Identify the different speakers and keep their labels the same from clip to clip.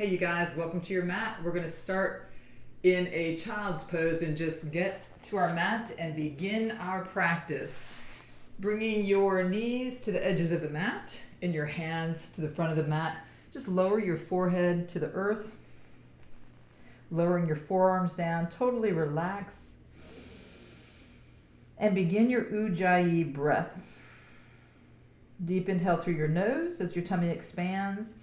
Speaker 1: Hey you guys, welcome to your mat. We're going to start in a child's pose and just get to our mat and begin our practice. Bringing your knees to the edges of the mat and your hands to the front of the mat. Just lower your forehead to the earth. Lowering your forearms down, totally relax. And begin your Ujjayi breath. Deep inhale through your nose as your tummy expands.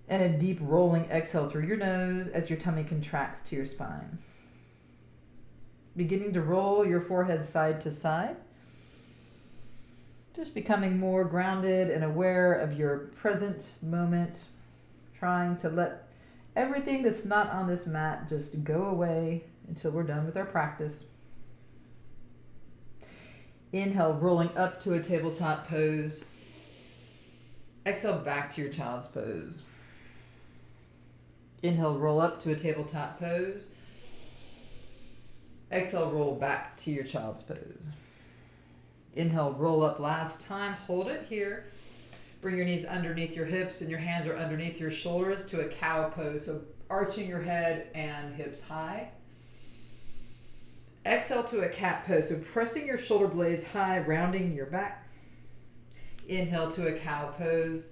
Speaker 1: And a deep rolling exhale through your nose as your tummy contracts to your spine. Beginning to roll your forehead side to side. Just becoming more grounded and aware of your present moment. Trying to let everything that's not on this mat just go away until we're done with our practice. Inhale, rolling up to a tabletop pose. Exhale, back to your child's pose. Inhale, roll up to a tabletop pose. Exhale, roll back to your child's pose. Inhale, roll up last time. Hold it here. Bring your knees underneath your hips and your hands are underneath your shoulders to a cow pose. So arching your head and hips high. Exhale to a cat pose. So pressing your shoulder blades high, rounding your back. Inhale to a cow pose.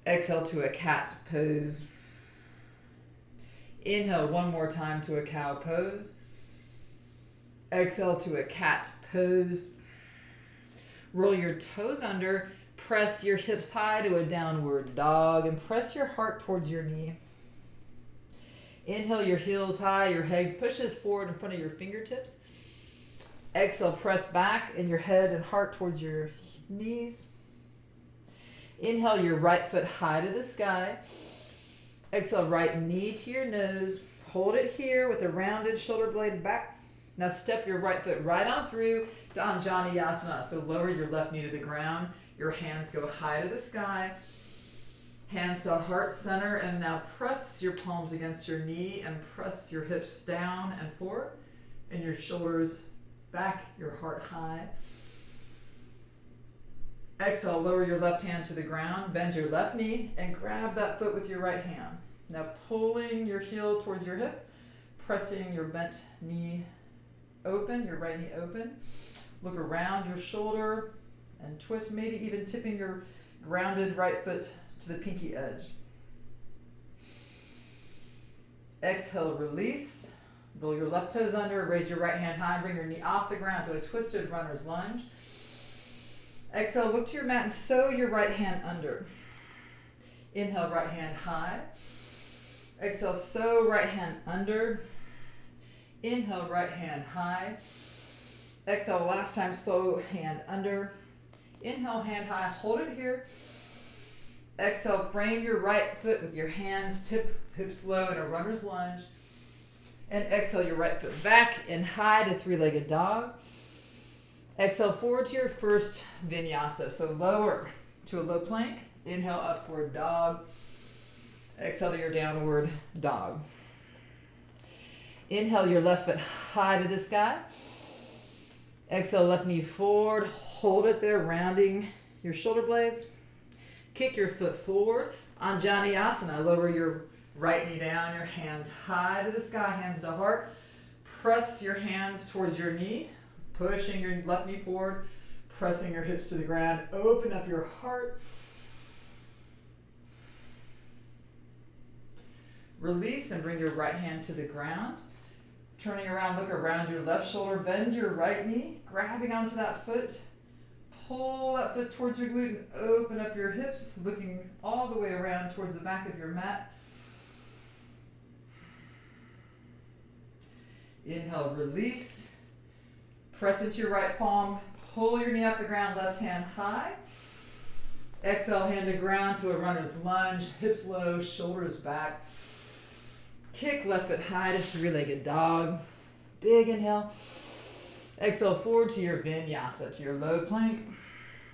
Speaker 1: Exhale to a cat pose. Inhale one more time to a cow pose. Exhale to a cat pose. Roll your toes under. Press your hips high to a downward dog and press your heart towards your knee. Inhale your heels high. Your head pushes forward in front of your fingertips. Exhale, press back and your head and heart towards your knees. Inhale your right foot high to the sky. Exhale, right knee to your nose. Hold it here with a rounded shoulder blade back. Now step your right foot right on through to Anjaneyasana. So lower your left knee to the ground. Your hands go high to the sky. Hands to heart center. And now press your palms against your knee and press your hips down and forward. And your shoulders back, your heart high. Exhale, lower your left hand to the ground, bend your left knee, and grab that foot with your right hand. Now pulling your heel towards your hip, pressing your bent knee open, your right knee open. Look around your shoulder and twist, maybe even tipping your grounded right foot to the pinky edge. Exhale, release. Roll your left toes under, raise your right hand high, bring your knee off the ground to a twisted runner's lunge. Exhale, look to your mat and sew your right hand under. Inhale, right hand high. Exhale, sew right hand under. Inhale, right hand high. Exhale, last time, sew hand under. Inhale, hand high, hold it here. Exhale, frame your right foot with your hands, tip hips low in a runner's lunge. And exhale your right foot back and high to three-legged dog. Exhale forward to your first vinyasa. So lower to a low plank. Inhale, upward dog. Exhale to your downward dog. Inhale your left foot high to the sky. Exhale, left knee forward. Hold it there, rounding your shoulder blades. Kick your foot forward. Anjaneyasana. Lower your right knee down, your hands high to the sky, hands to heart. Press your hands towards your knee. Pushing your left knee forward, pressing your hips to the ground. Open up your heart. Release and bring your right hand to the ground. Turning around, look around your left shoulder, bend your right knee, grabbing onto that foot. Pull that foot towards your glute and open up your hips, looking all the way around towards the back of your mat. Inhale, release. Press into your right palm, pull your knee off the ground, left hand high. Exhale, hand to ground to a runner's lunge, hips low, shoulders back. Kick left foot high to three-legged dog. Big inhale. Exhale forward to your vinyasa, to your low plank.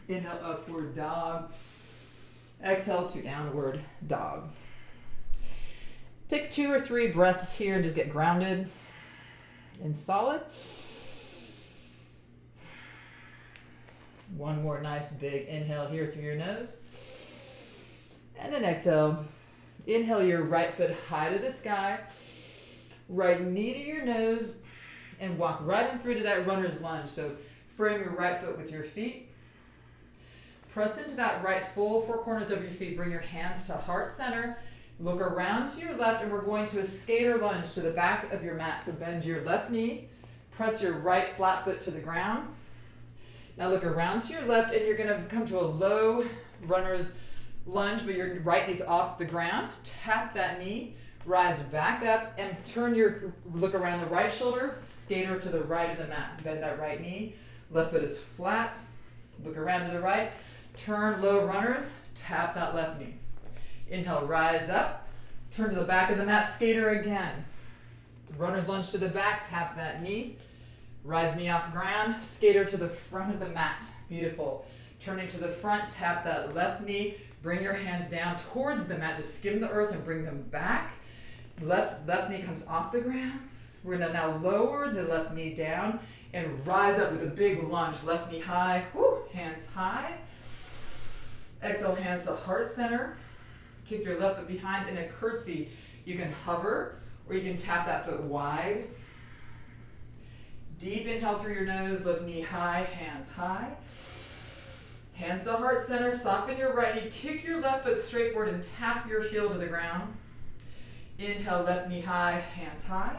Speaker 1: Inhale, upward dog. Exhale to downward dog. Take 2 or 3 breaths here and just get grounded and solid. One more nice big inhale here through your nose. And then exhale. Inhale your right foot high to the sky. Right knee to your nose. And walk right in through to that runner's lunge. So frame your right foot with your feet. Press into that right full four corners of your feet. Bring your hands to heart center. Look around to your left, and we're going to a skater lunge to the back of your mat. So bend your left knee. Press your right flat foot to the ground. Now look around to your left, and you're going to come to a low runner's lunge, but your right knee's off the ground. Tap that knee. Rise back up and look around the right shoulder, skater to the right of the mat. Bend that right knee. Left foot is flat. Look around to the right. Turn low runners. Tap that left knee. Inhale, rise up. Turn to the back of the mat, skater again. Runner's lunge to the back, tap that knee. Rise knee off ground, skater to the front of the mat. Beautiful. Turning to the front, tap that left knee. Bring your hands down towards the mat. Just skim the earth and bring them back. Left knee comes off the ground. We're going to now lower the left knee down and rise up with a big lunge. Left knee high, hands high. Exhale, hands to heart center. Kick your left foot behind in a curtsy. You can hover or you can tap that foot wide. Deep inhale through your nose, left knee high, hands high. Hands to heart center, soften your right knee, kick your left foot straight forward and tap your heel to the ground. Inhale, left knee high, hands high.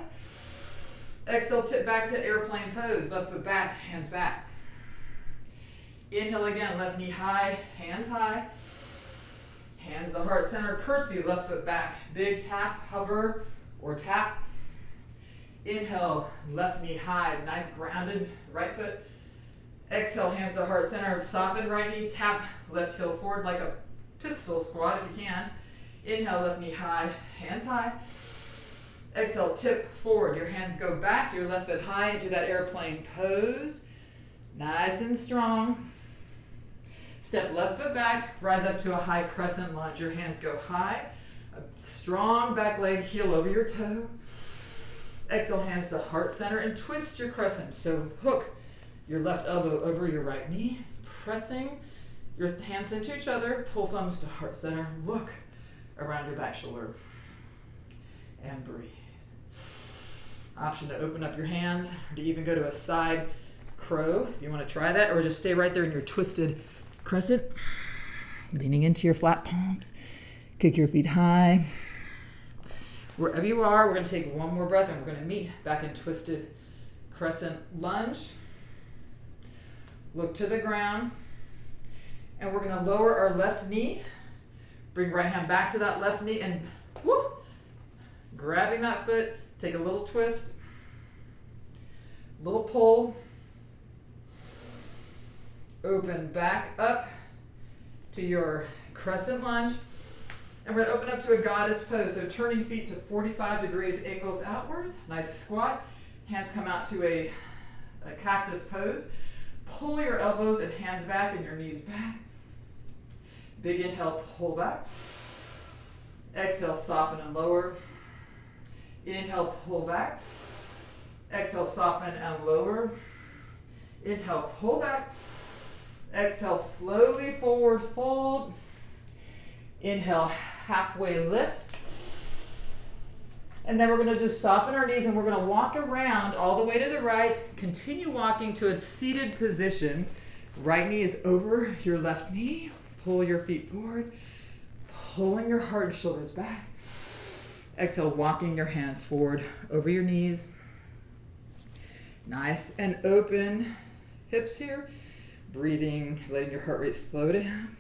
Speaker 1: Exhale, tip back to airplane pose, left foot back, hands back. Inhale again, left knee high, hands high. Hands to heart center, curtsy, left foot back. Big tap, hover, or tap. Inhale, left knee high, nice grounded right foot. Exhale, hands to heart center, soften right knee, tap left heel forward like a pistol squat if you can. Inhale, left knee high, hands high. Exhale, tip forward, your hands go back, your left foot high into that airplane pose. Nice and strong. Step left foot back, rise up to a high crescent lunge. Your hands go high, a strong back leg, heel over your toe. Exhale, hands to heart center and twist your crescent. So hook your left elbow over your right knee, pressing your hands into each other, pull thumbs to heart center, look around your back shoulder, and breathe. Option to open up your hands, or to even go to a side crow if you want to try that, or just stay right there in your twisted crescent, leaning into your flat palms. Kick your feet high. Wherever you are, we're going to take one more breath and we're going to meet back in twisted crescent lunge. Look to the ground. And we're going to lower our left knee. Bring right hand back to that left knee and grabbing that foot, take a little twist, little pull. Open back up to your crescent lunge. And we're going to open up to a goddess pose. So turning feet to 45 degrees, ankles outwards. Nice squat. Hands come out to a cactus pose. Pull your elbows and hands back and your knees back. Big inhale, pull back. Exhale, soften and lower. Inhale, pull back. Exhale, soften and lower. Inhale, pull back. Exhale, slowly forward fold. Inhale, halfway lift. And then we're going to just soften our knees and we're going to walk around all the way to the right. Continue walking to a seated position. Right knee is over your left knee. Pull your feet forward. Pulling your heart and shoulders back. Exhale, walking your hands forward over your knees. Nice and open hips here. Breathing, letting your heart rate slow down.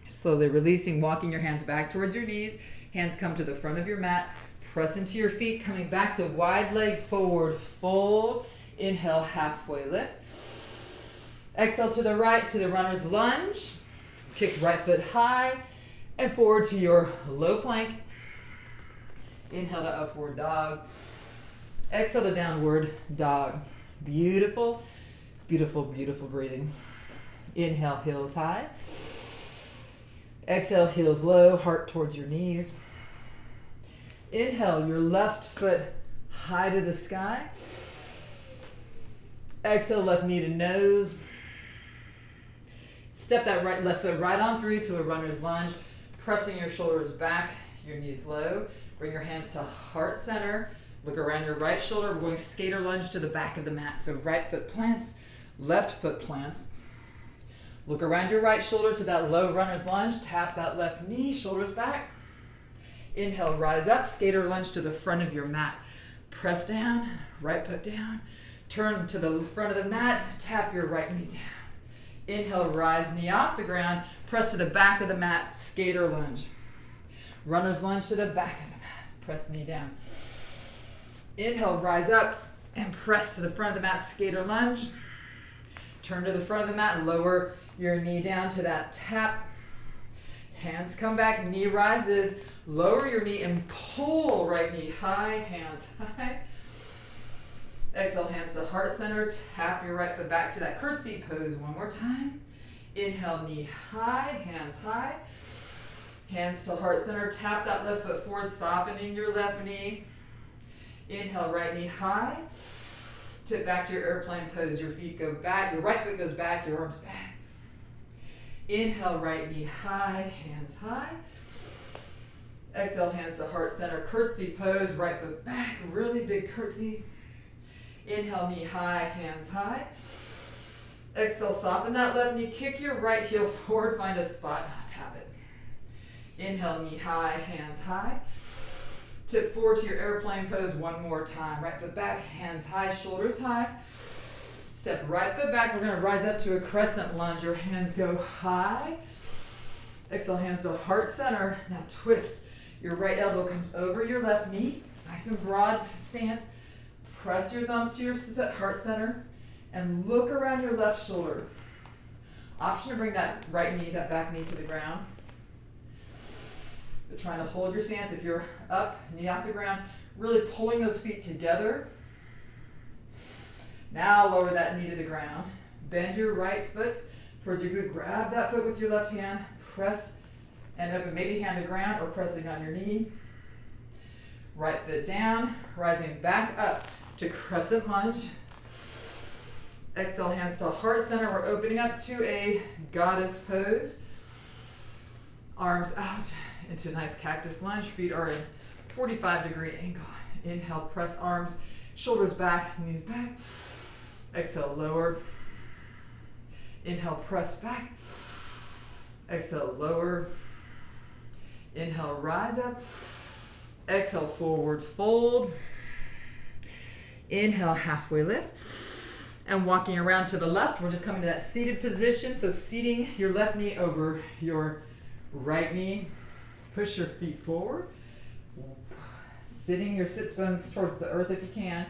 Speaker 1: Slowly releasing, walking your hands back towards your knees. Hands come to the front of your mat. Press into your feet, coming back to wide leg forward fold. Inhale, halfway lift. Exhale to the right to the runner's lunge. Kick right foot high and forward to your low plank. Inhale to upward dog. Exhale to downward dog. Beautiful, beautiful, beautiful breathing. Inhale, heels high. Exhale, heels low, heart towards your knees. Inhale, your left foot high to the sky. Exhale, left knee to nose. Step that left foot right on through to a runner's lunge, pressing your shoulders back, your knees low. Bring your hands to heart center. Look around your right shoulder. We're going skater lunge to the back of the mat. So right foot plants, left foot plants. Look around your right shoulder to that low runner's lunge. Tap that left knee, shoulders back. Inhale, rise up, skater lunge to the front of your mat. Press down, right foot down. Turn to the front of the mat, tap your right knee down. Inhale, rise, knee off the ground. Press to the back of the mat, skater lunge. Runner's lunge to the back of the mat. Press knee down. Inhale, rise up and press to the front of the mat, skater lunge. Turn to the front of the mat, lower your knee down to that tap. Hands come back, knee rises. Lower your knee and pull right knee high, hands high. Exhale, hands to heart center. Tap your right foot back to that curtsy pose one more time. Inhale, knee high, hands high. Hands to heart center. Tap that left foot forward, softening your left knee. Inhale, right knee high. Tip back to your airplane pose. Your feet go back. Your right foot goes back, your arms back. Inhale, right knee high, hands high. Exhale, hands to heart center. Curtsy pose, right foot back. Really big curtsy. Inhale, knee high, hands high. Exhale, soften that left knee. Kick your right heel forward. Find a spot. Tap it. Inhale, knee high, hands high. Tip forward to your airplane pose one more time. Right foot back, hands high, shoulders high. Step right foot back. We're going to rise up to a crescent lunge. Your hands go high. Exhale, hands to heart center. Now twist. Your right elbow comes over your left knee. Nice and broad stance. Press your thumbs to your heart center and look around your left shoulder. Option to bring that right knee, that back knee to the ground. But trying to hold your stance. If you're up, knee off the ground, really pulling those feet together. Now lower that knee to the ground. Bend your right foot towards your glute. Grab that foot with your left hand. Press and open, maybe hand to ground or pressing on your knee. Right foot down, rising back up to crescent lunge. Exhale, hands to heart center. We're opening up to a goddess pose. Arms out into a nice cactus lunge. Feet are in 45-degree angle. Inhale, press arms, shoulders back, knees back. Exhale, lower. Inhale, press back. Exhale, lower. Inhale, rise up. Exhale, forward fold. Inhale, halfway lift. And walking around to the left, we're just coming to that seated position. So seating your left knee over your right knee. Push your feet forward. Sitting your sits bones towards the earth if you can.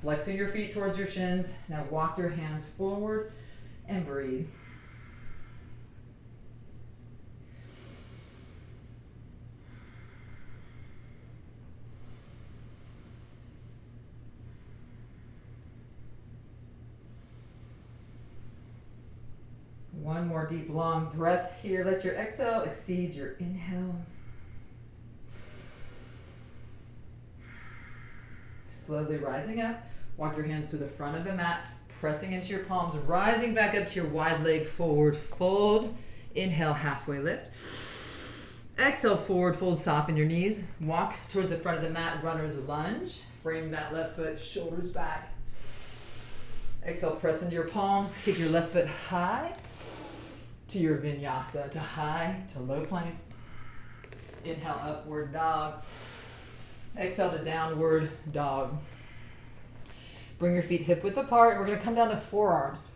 Speaker 1: Flexing your feet towards your shins. Now walk your hands forward and breathe. One more deep, long breath here. Let your exhale exceed your inhale. Slowly rising up. Walk your hands to the front of the mat, pressing into your palms, rising back up to your wide leg forward fold. Inhale, halfway lift. Exhale, forward fold, soften your knees. Walk towards the front of the mat, runner's lunge. Frame that left foot, shoulders back. Exhale, press into your palms. Kick your left foot high to your vinyasa, to high, to low plank. Inhale, upward dog. Exhale to downward dog. Bring your feet hip width apart. We're going to come down to forearms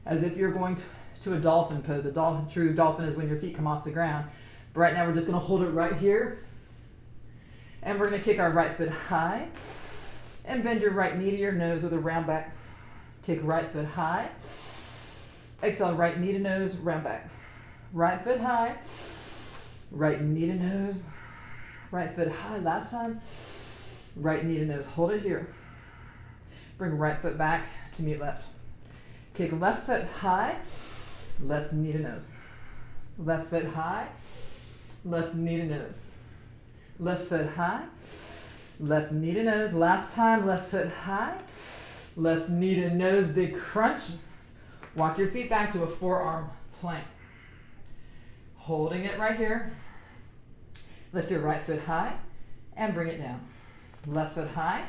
Speaker 1: as if you're going to a dolphin pose. A true dolphin is when your feet come off the ground. But right now we're just going to hold it right here. And we're going to kick our right foot high and bend your right knee to your nose with a round back. Kick right foot high. Exhale, right knee to nose, round back. Right foot high. Right knee to nose. Right foot high. Last time. Right knee to nose. Hold it here. Bring right foot back to meet left. Kick left foot high. Left knee to nose. Left foot high. Left knee to nose. Left foot high. Left knee to nose. Last time. Left foot high. Left knee to nose, big crunch. Walk your feet back to a forearm plank. Holding it right here. Lift your right foot high and bring it down. Left foot high,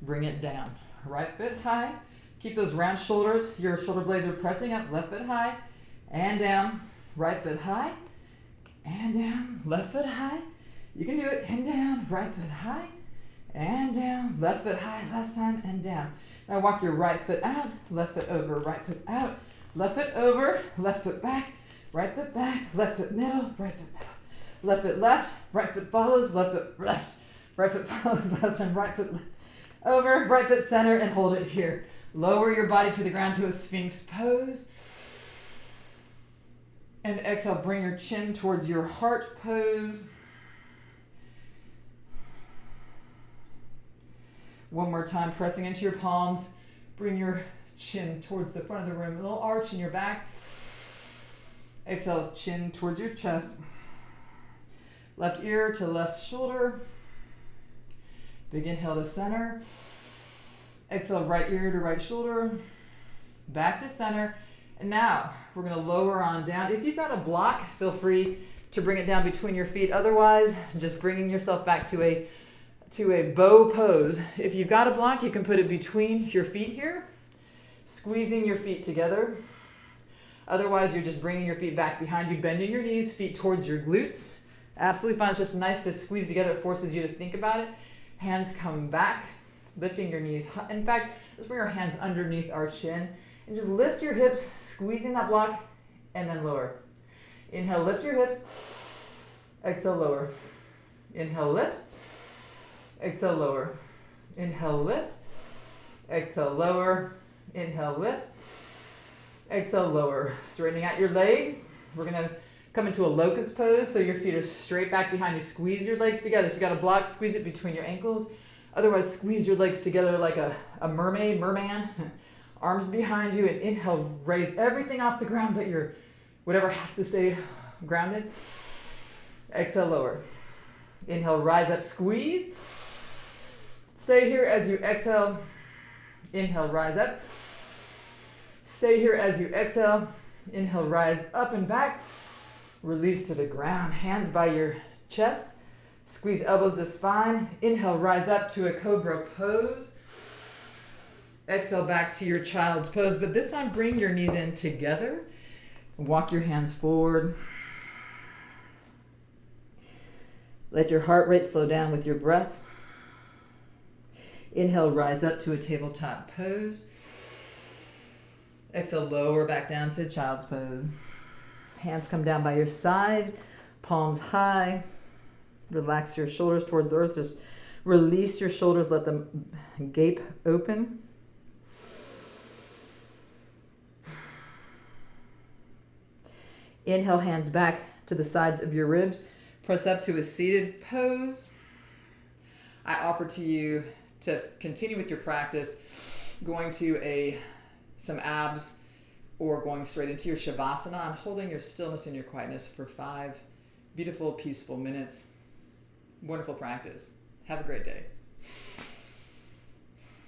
Speaker 1: bring it down. Right foot high. Keep those round shoulders. Your shoulder blades are pressing up. Left foot high and down. Right foot high and down. Left foot high. You can do it. And down. Right foot high and down. Left foot high. Last time and down. Now walk your right foot out. Left foot over. Right foot out. Left foot over. Left foot back. Right foot back. Left foot middle. Right foot middle. Left foot left. Right foot follows. Left foot left. Right foot follows. Last time. Right foot left. Over. Right foot center and hold it here. Lower your body to the ground to a Sphinx pose. And exhale, bring your chin towards your heart pose. One more time, pressing into your palms. Bring your chin towards the front of the room. A little arch in your back. Exhale, chin towards your chest. Left ear to left shoulder. Big inhale to center. Exhale, right ear to right shoulder. Back to center. And now we're going to lower on down. If you've got a block, feel free to bring it down between your feet. Otherwise, just bringing yourself back to a bow pose. If you've got a block, you can put it between your feet here, squeezing your feet together. Otherwise, you're just bringing your feet back behind you, bending your knees, feet towards your glutes. Absolutely fine. It's just nice to squeeze together. It forces you to think about it. Hands come back, lifting your knees. In fact, let's bring our hands underneath our chin and just lift your hips, squeezing that block, and then lower. Inhale, lift your hips. Exhale, lower. Inhale, lift. Exhale, lower. Inhale, lift. Exhale, lower. Inhale, lift. Exhale, lower. Straightening out your legs. We're going to come into a locust pose, so your feet are straight back behind you. Squeeze your legs together. If you've got a block, squeeze it between your ankles. Otherwise, squeeze your legs together like a merman. Arms behind you, and inhale, raise everything off the ground but your whatever has to stay grounded. Exhale, lower. Inhale, rise up, squeeze. Stay here as you exhale. Inhale, rise up. Stay here as you exhale. Inhale, rise up and back. Release to the ground. Hands by your chest. Squeeze elbows to spine. Inhale, rise up to a cobra pose. Exhale back to your child's pose, but this time bring your knees in together. Walk your hands forward. Let your heart rate slow down with your breath. Inhale, rise up to a tabletop pose. Exhale, lower back down to child's pose. Hands come down by your sides, palms high. Relax your shoulders towards the earth. Just release your shoulders, let them gape open. Inhale, hands back to the sides of your ribs. Press up to a seated pose. I offer to you to continue with your practice, going to some abs or going straight into your shavasana and holding your stillness and your quietness for 5 beautiful, peaceful minutes. Wonderful practice. Have a great day.